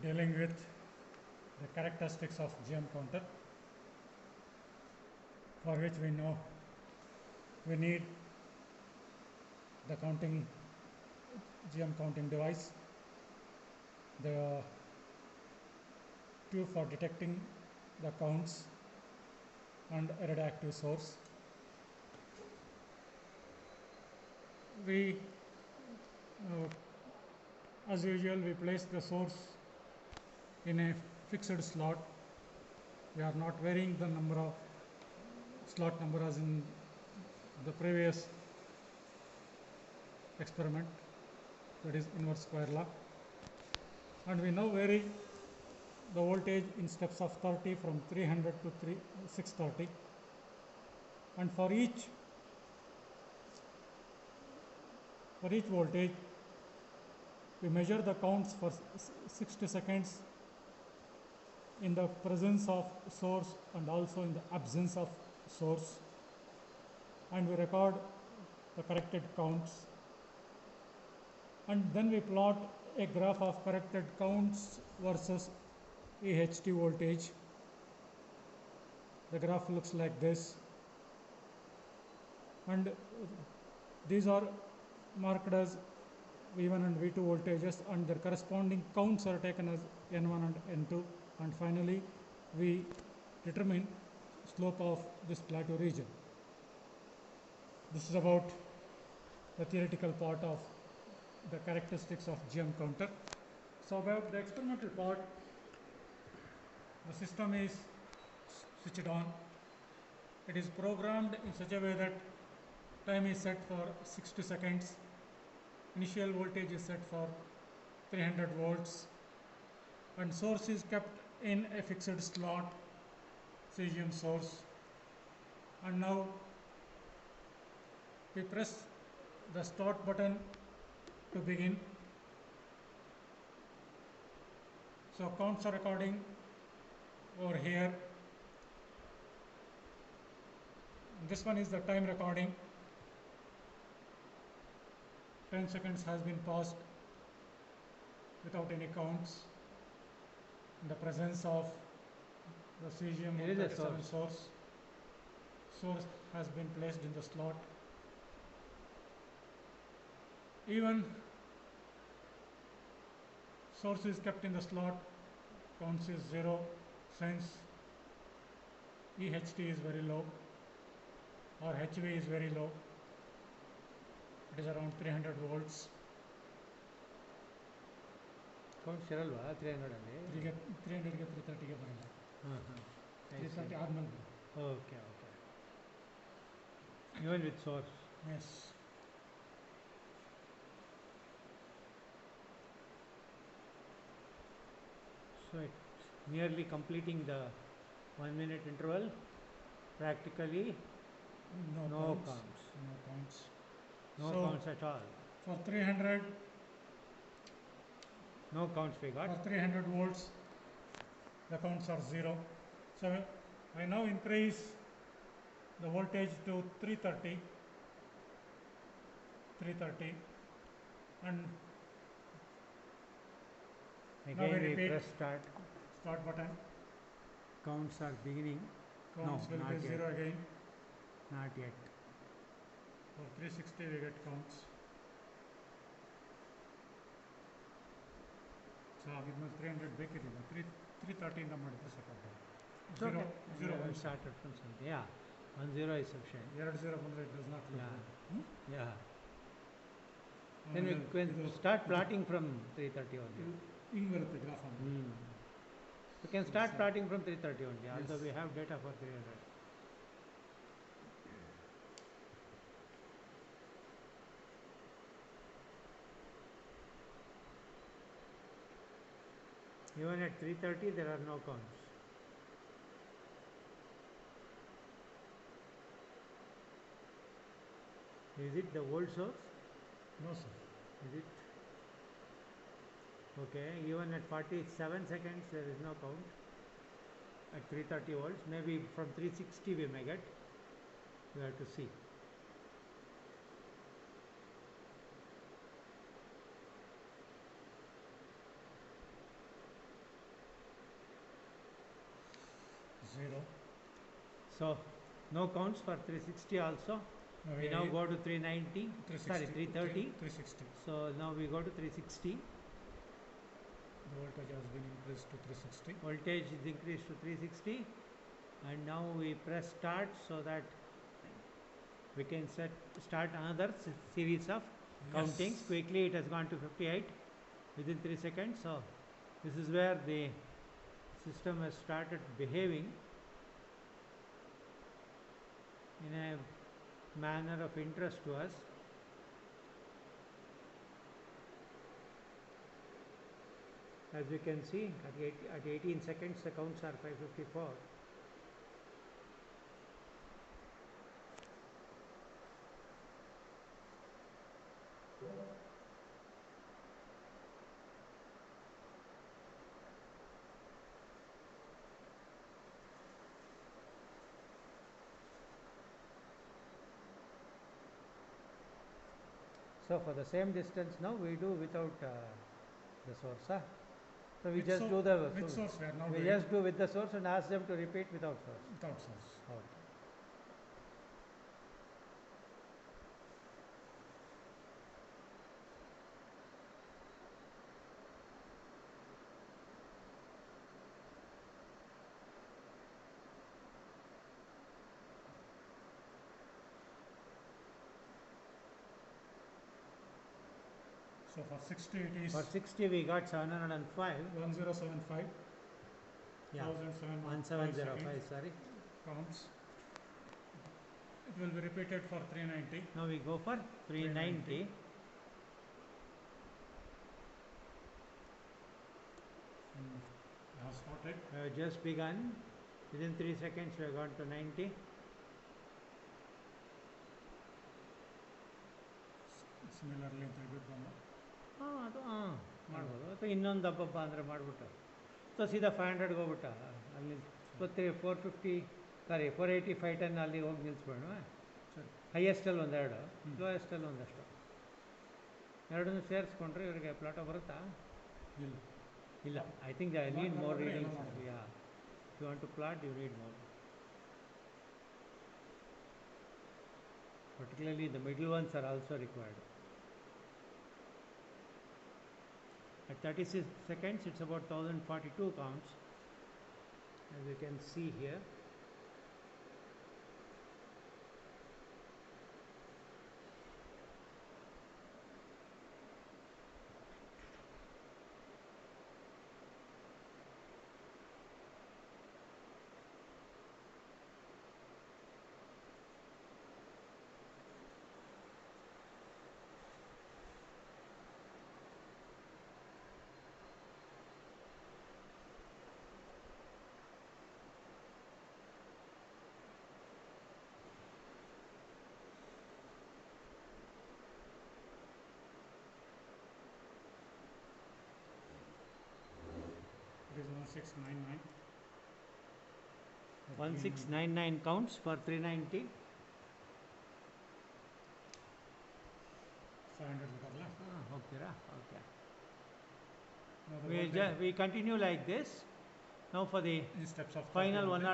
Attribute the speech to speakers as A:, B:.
A: dealing with the characteristics of GM counter, for which we know we need the GM counting device, the tube for detecting the counts, and a radioactive source. We as usual, we place the source in a fixed slot. We are not varying the number of slot number as in the previous experiment, that is inverse square law. And we now vary the voltage in steps of 30 from 300 to 630. And for each voltage, we measure the counts for 60 seconds in the presence of source and also in the absence of source, and we record the corrected counts, and then we plot a graph of corrected counts versus EHT voltage. The graph looks like this, and these are marked as V1 and V2 voltages, and their corresponding counts are taken as N1 and N2, and finally we determine slope of this plateau region. This is about the theoretical part of the characteristics of GM counter. So about the experimental part, the system is switched on. It is programmed in such a way that time is set for 60 seconds. Initial voltage is set for 300 volts, and source is kept in a fixed slot, cesium source. And now we press the start button to begin. So counts are recording over here. This one is the time recording. 10 seconds has been passed without any counts in the presence of the cesium 37 source. Source has been placed in the slot. Even source is kept in the slot, counts is 0, since EHT is very low or HV is very low. It is around 300 volts.
B: Counts iralva 300 alli
A: 300 ಗೆ 330 ಗೆ ಬರಲ್ಲ. 330 ಆದ್ಮೇಲೆ.
B: Okay. Even with source.
A: Yes.
B: So it's nearly completing the 1 minute interval. Practically no counts. No counts at all.
A: For 300,
B: no counts we got.
A: For 300 volts, the counts are 0. So I now increase the voltage to 330, and
B: again we press
A: start button.
B: Counts are beginning.
A: Counts will be 0 again.
B: Not yet.
A: For 360 we get counts. So with 300 ಬೇಕಿರಲಿಲ್ಲ, 330 ಇಂದ ಮಾಡಿದ್ರೆ ಸಾಕಾಗ್ತದೆ.
B: 0 started from something. Yeah, 10 is sufficient.
A: 20 ಬಂದರೆ it does not look good.
B: Yeah. Then we can start plotting from 330 only.
A: ಹಿಂಗೆ ಬರುತ್ತೆ graph ಅಂತ.
B: We can start plotting from 330 only, although we have data for 300. Even at 330 there are no counts. Is it the old source?
A: No sir.
B: Is it? Okay, even at 47 seconds there is no count. At 330 volts, maybe from 360 we may get. We have to see.
A: 0.
B: So no counts for 360 also.
A: Now
B: We now go to 390, sorry 330.
A: 360.
B: So now we go to 360.
A: The voltage has been increased to 360.
B: Voltage is increased to 360, and now we press start so that we can start another series of countings.
A: Yes.
B: Quickly it has gone to 58 within 3 seconds. So this is where the system has started behaving in a manner of interest to us. As you can see, at 18 seconds the counts are 554. So for the same distance now we do without the source. So we just do the
A: With source we are now
B: we
A: doing
B: just do with the source and ask them to repeat without source.
A: without source.
B: Okay.
A: So for 60 it is
B: For 60 we got 705.
A: 1075.
B: Yeah.
A: 1705
B: sorry.
A: counts. It will be repeated for 390.
B: Now we go for 390.
A: I have started.
B: We have just begun. Within 3 seconds we have gone to 90.
A: Similarly, ತೆಗೆದುಕೊಂಡು
B: ಅದು ಮಾಡ್ಬೋದು ಅಥವಾ ಇನ್ನೊಂದು ಹಬ್ಬ ಅಂದರೆ ಮಾಡಿಬಿಟ್ಟು so ಸೀದಾ 500ಗೆ ಹೋಗ್ಬಿಟ್ಟ ಅಲ್ಲಿ 450 ಸಾರಿ 480 510 ಅಲ್ಲಿ ಹೋಗಿ ನಿಲ್ಲಿಸ್ಬೇಡ.
A: ಸರಿ.
B: ಹೈಯೆಸ್ಟಲ್ಲಿ ಒಂದೆರಡು, ಲೋಯೆಸ್ಟಲ್ಲಿ ಒಂದಷ್ಟು, ಎರಡನ್ನೂ ಸೇರಿಸ್ಕೊಂಡ್ರೆ ಇವರಿಗೆ ಪ್ಲಾಟೋ ಬರುತ್ತಾ?
A: ಇಲ್ಲ.
B: ಇಲ್ಲ. I think I need more
A: ಮಾಡಿದ್ರೆ
B: ರೀಡಿಂಗ್ಸ್.
A: ಏನೋ ಮಾಡ್ಬೋದು.
B: Yeah, if you want to plot you need more. Particularly the middle ones are also required. At 36 seconds it's about 1042 counts, as you can see here.
A: It is 1699.
B: 1699 counts for 390.
A: 500 ಬರಲ್ಲ.
B: ಹೋಗ್ತೀರಾ? Okay.
A: Now the voltage
B: We continue like this. Now for the
A: in steps of
B: final 1 or